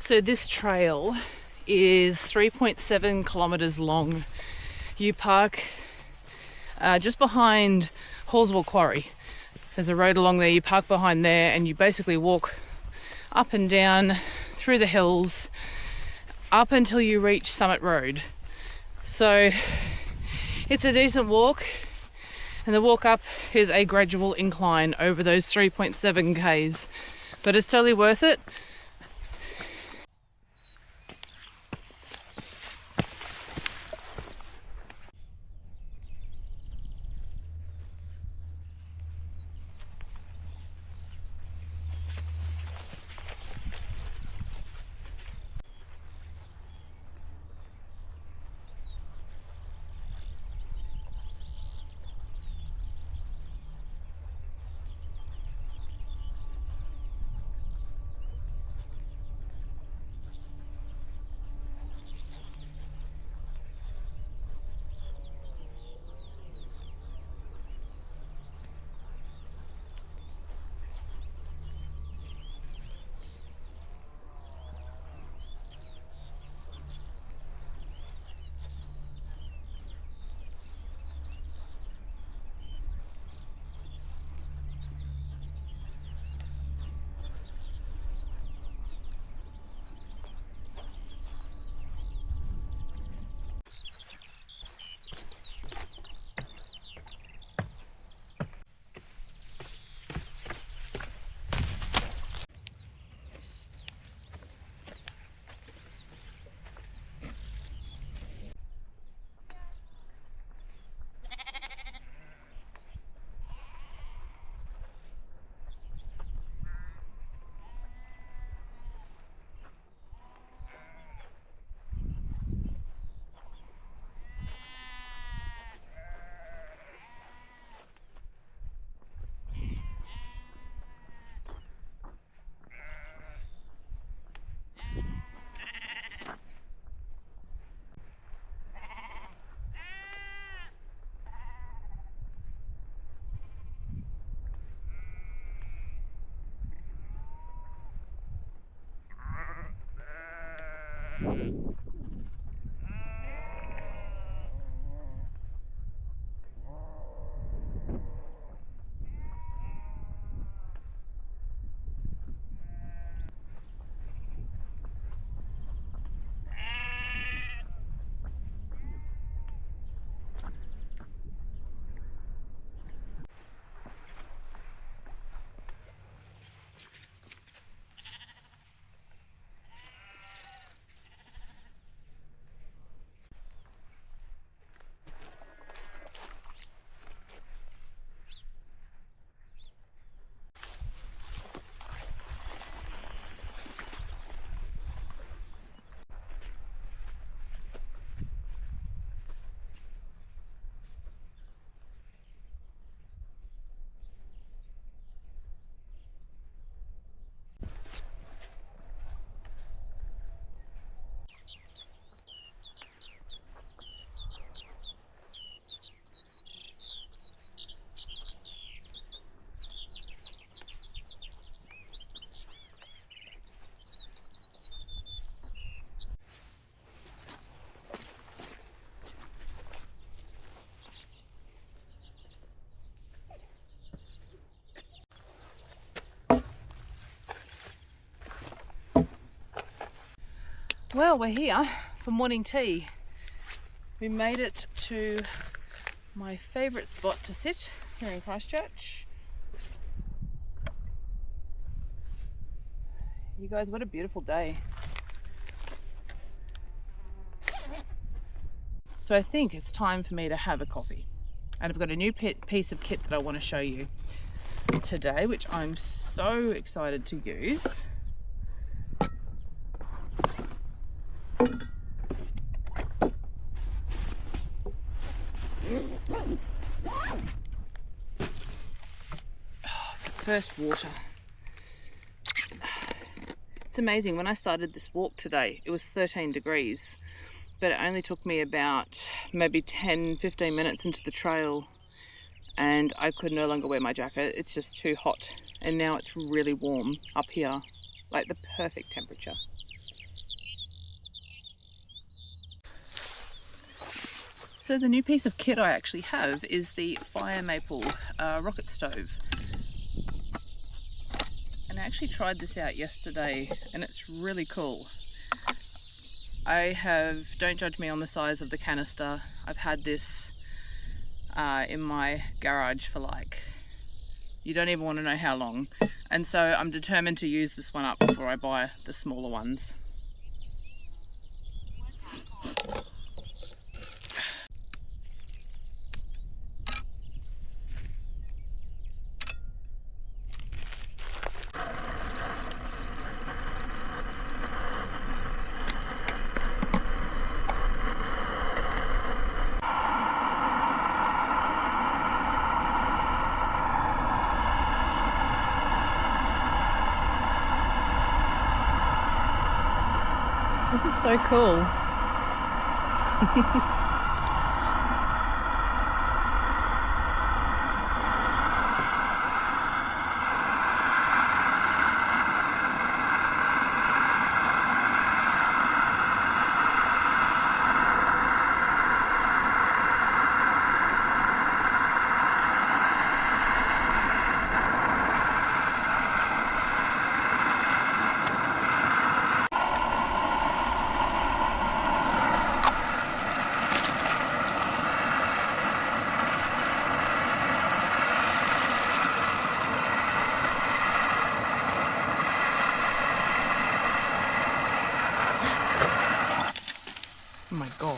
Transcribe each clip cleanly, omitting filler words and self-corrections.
So this trail is 3.7 kilometres long. You park just behind Hallswell Quarry. There's a road along there, you park behind there and you basically walk up and down through the hills up until you reach Summit Road. So it's a decent walk, and the walk up is a gradual incline over those 3.7 k's, but it's totally worth it. Well, we're here for morning tea. We made it to my favourite spot to sit here in Christchurch. You guys, what a beautiful day. So I think it's time for me to have a coffee. And I've got a new piece of kit that I want to show you today, which I'm so excited to use. First, water. It's amazing, when I started this walk today, it was 13 degrees, but it only took me about maybe 10-15 minutes into the trail and I could no longer wear my jacket. It's just too hot, and now it's really warm up here, like the perfect temperature. So the new piece of kit I actually have is the fire maple rocket stove. And I actually tried this out yesterday and it's really cool. Don't judge me on the size of the canister. I've had this in my garage for like, you don't even want to know how long. And so I'm determined to use this one up before I buy the smaller ones. This is so cool. Oh my God.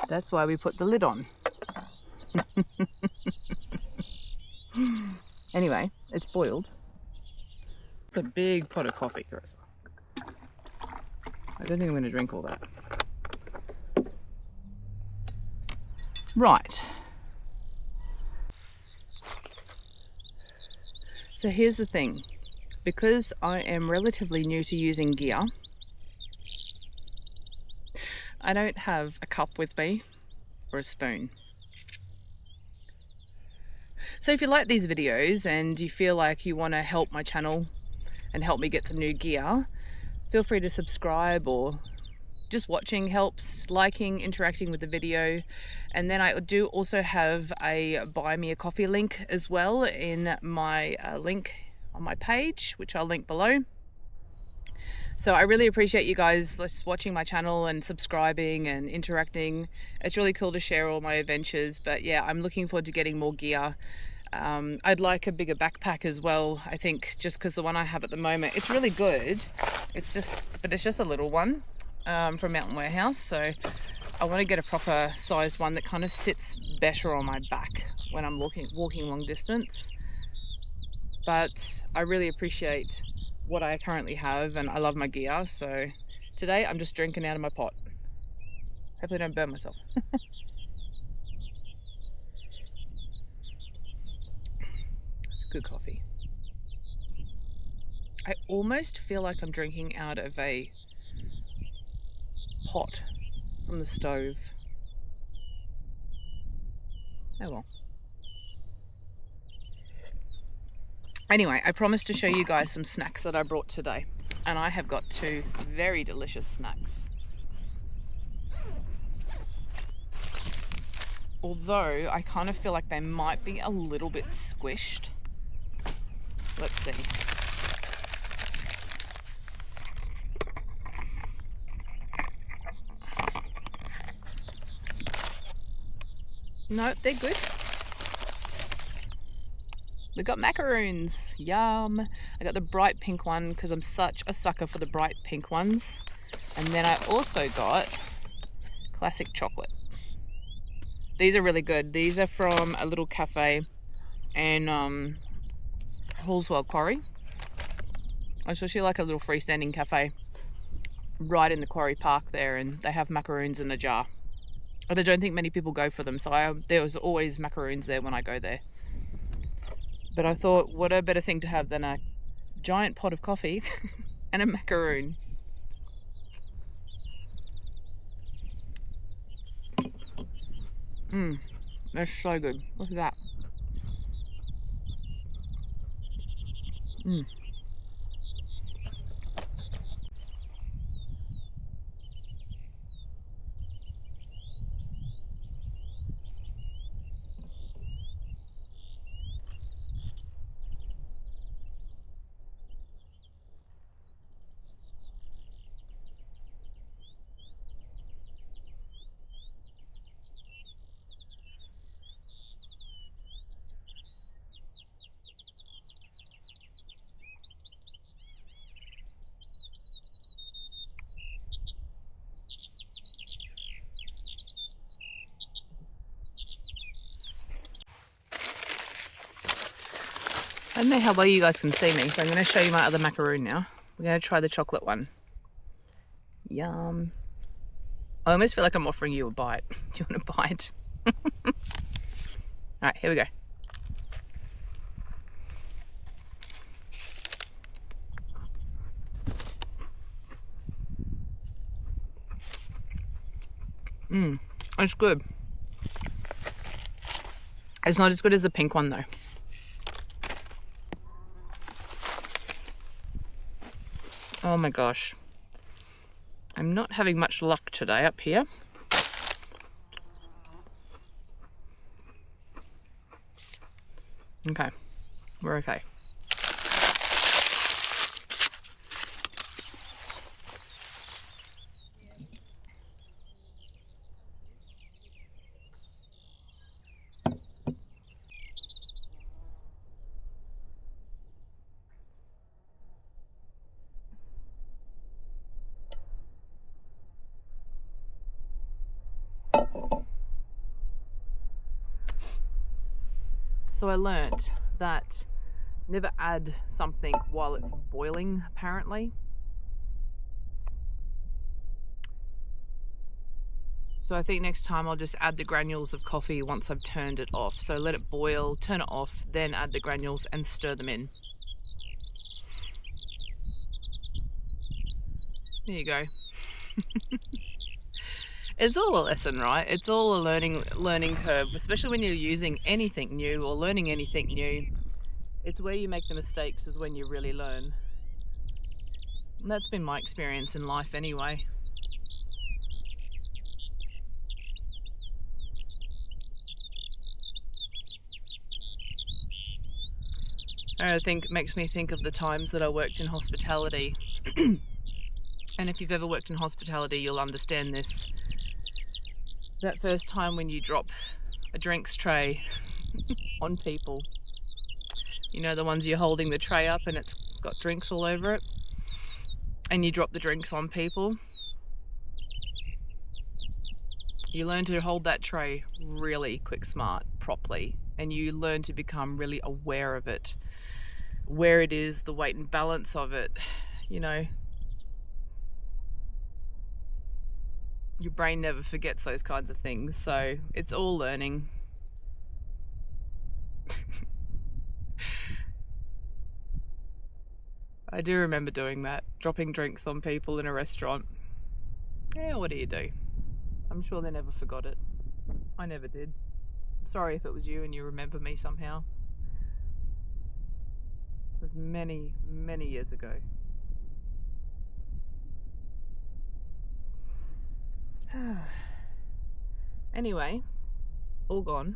That's why we put the lid on. Anyway, it's boiled. It's a big pot of coffee, Carissa. I don't think I'm going to drink all that. Right. So here's the thing. Because I am relatively new to using gear, I don't have a cup with me or a spoon. So if you like these videos and you feel like you want to help my channel and help me get some new gear, feel free to subscribe, or just watching helps, liking, interacting with the video. And then I do also have a buy me a coffee link as well in my link on my page, which I'll link below. So I really appreciate you guys watching my channel and subscribing and interacting. It's really cool to share all my adventures, but yeah, I'm looking forward to getting more gear. I'd like a bigger backpack as well, I think, just because the one I have at the moment, it's really good. It's just a little one from Mountain Warehouse. So I want to get a proper sized one that kind of sits better on my back when I'm walking long distance. But I really appreciate what I currently have and I love my gear. So today I'm just drinking out of my pot. Hopefully I don't burn myself. It's good coffee. I almost feel like I'm drinking out of a pot from the stove. Oh well. Anyway, I promised to show you guys some snacks that I brought today, and I have got two very delicious snacks. Although I kind of feel like they might be a little bit squished. Let's see. No, they're good. We got macaroons, yum. I got the bright pink one because I'm such a sucker for the bright pink ones. And then I also got classic chocolate. These are really good. These are from a little cafe in Hallswell Quarry. It's actually like a little freestanding cafe right in the Quarry Park there, and they have macaroons in a jar. But I don't think many people go for them, so there was always macaroons there when I go there. But I thought, what a better thing to have than a giant pot of coffee and a macaroon. They're so good. Look at that. I don't know how well you guys can see me, but I'm going to show you my other macaroon now. We're going to try the chocolate one. Yum. I almost feel like I'm offering you a bite. Do you want a bite? Alright, here we go. It's good. It's not as good as the pink one though. Oh my gosh. I'm not having much luck today up here. Okay, we're okay. So I learnt that never add something while it's boiling, apparently. So I think next time I'll just add the granules of coffee once I've turned it off. So let it boil, turn it off, then add the granules and stir them in. There you go. It's all a lesson, right? It's all a learning curve, especially when you're using anything new or learning anything new. It's where you make the mistakes is when you really learn. And that's been my experience in life anyway. I think it makes me think of the times that I worked in hospitality. And if you've ever worked in hospitality, you'll understand this. That first time when you drop a drinks tray on people, you know, the ones you're holding the tray up and it's got drinks all over it, and you drop the drinks on people, you learn to hold that tray really quick smart, properly, and you learn to become really aware of it, where it is, the weight and balance of it, you know. Your brain never forgets those kinds of things, so it's all learning. I do remember doing that, dropping drinks on people in a restaurant. Yeah, what do you do? I'm sure they never forgot it. I never did. I'm sorry if it was you and you remember me somehow. It was many, many years ago. Anyway, all gone.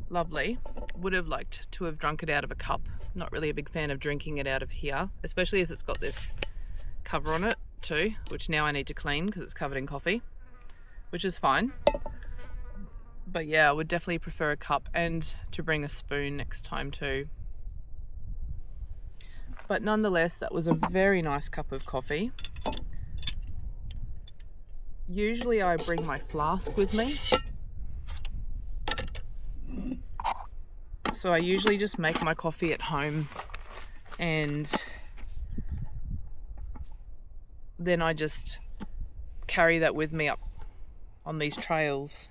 Lovely. Would have liked to have drunk it out of a cup. Not really a big fan of drinking it out of here, especially as it's got this cover on it too, which now I need to clean because it's covered in coffee, which is fine. But yeah, I would definitely prefer a cup and to bring a spoon next time too. But nonetheless, that was a very nice cup of coffee. Usually I bring my flask with me. So I usually just make my coffee at home and then I just carry that with me up on these trails.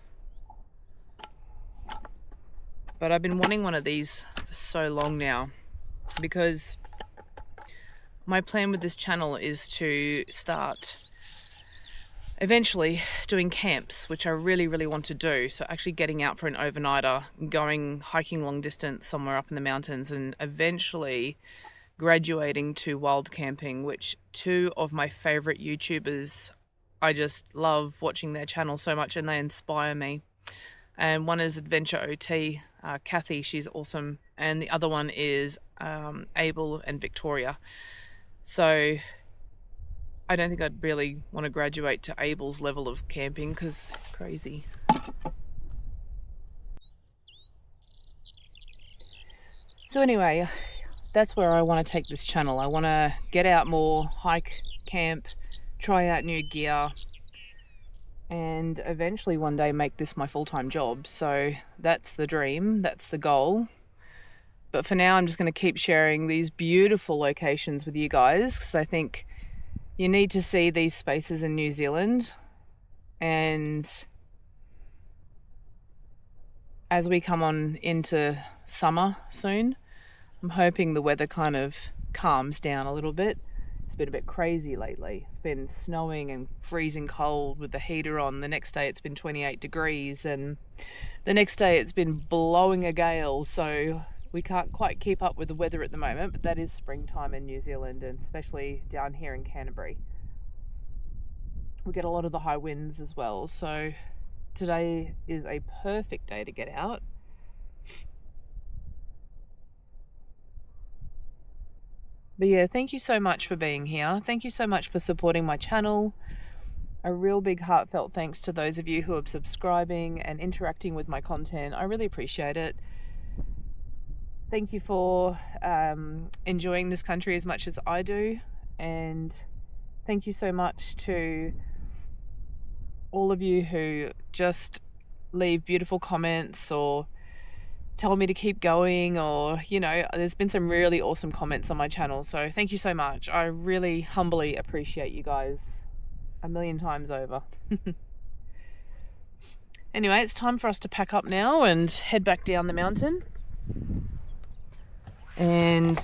But I've been wanting one of these for so long now because my plan with this channel is to start eventually doing camps, which I really, really want to do. So actually getting out for an overnighter, going hiking long distance somewhere up in the mountains, and eventually graduating to wild camping, which two of my favorite YouTubers, I just love watching their channel so much and they inspire me. And one is Adventure OT, Kathy, she's awesome. And the other one is Abel and Victoria. So I don't think I'd really want to graduate to Abel's level of camping because it's crazy. So anyway, that's where I want to take this channel. I want to get out more, hike, camp, try out new gear, and eventually one day make this my full-time job. So that's the dream, that's the goal. But for now, I'm just going to keep sharing these beautiful locations with you guys, because I think you need to see these spaces in New Zealand. And as we come on into summer soon, I'm hoping the weather kind of calms down a little bit. It's been a bit crazy lately. It's been snowing and freezing cold with the heater on. The next day it's been 28 degrees, and the next day it's been blowing a gale. So we can't quite keep up with the weather at the moment, but that is springtime in New Zealand, and especially down here in Canterbury. We get a lot of the high winds as well. So today is a perfect day to get out. But yeah, thank you so much for being here. Thank you so much for supporting my channel. A real big heartfelt thanks to those of you who are subscribing and interacting with my content. I really appreciate it. Thank you for enjoying this country as much as I do. And thank you so much to all of you who just leave beautiful comments or tell me to keep going, or, you know, there's been some really awesome comments on my channel. So thank you so much. I really humbly appreciate you guys 1,000,000 times over. Anyway, it's time for us to pack up now and head back down the mountain. And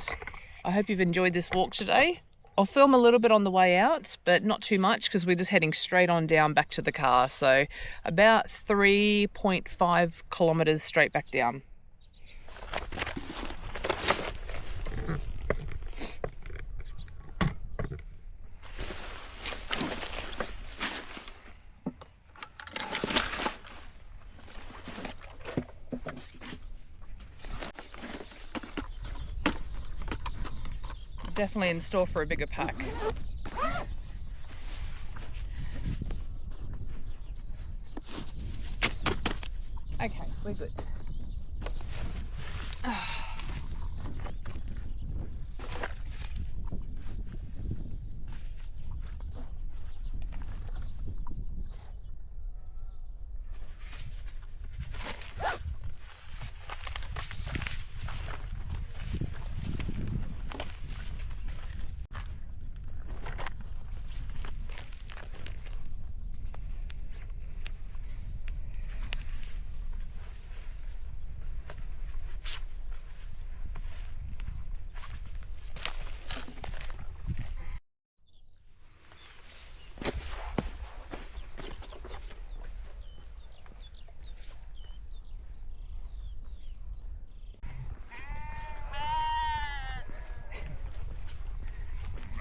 I hope you've enjoyed this walk today. I'll film a little bit on the way out, but not too much, because we're just heading straight on down back to the car. So about 3.5 kilometers straight back down. Definitely in store for a bigger pack. Okay, we're good.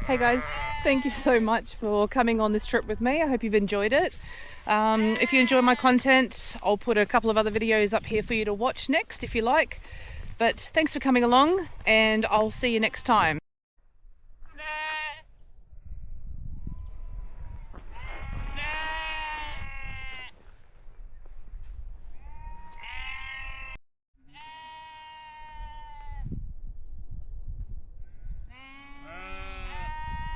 Hey guys, thank you so much for coming on this trip with me. I hope you've enjoyed it. If you enjoy my content, I'll put a couple of other videos up here for you to watch next if you like. But thanks for coming along, and I'll see you next time.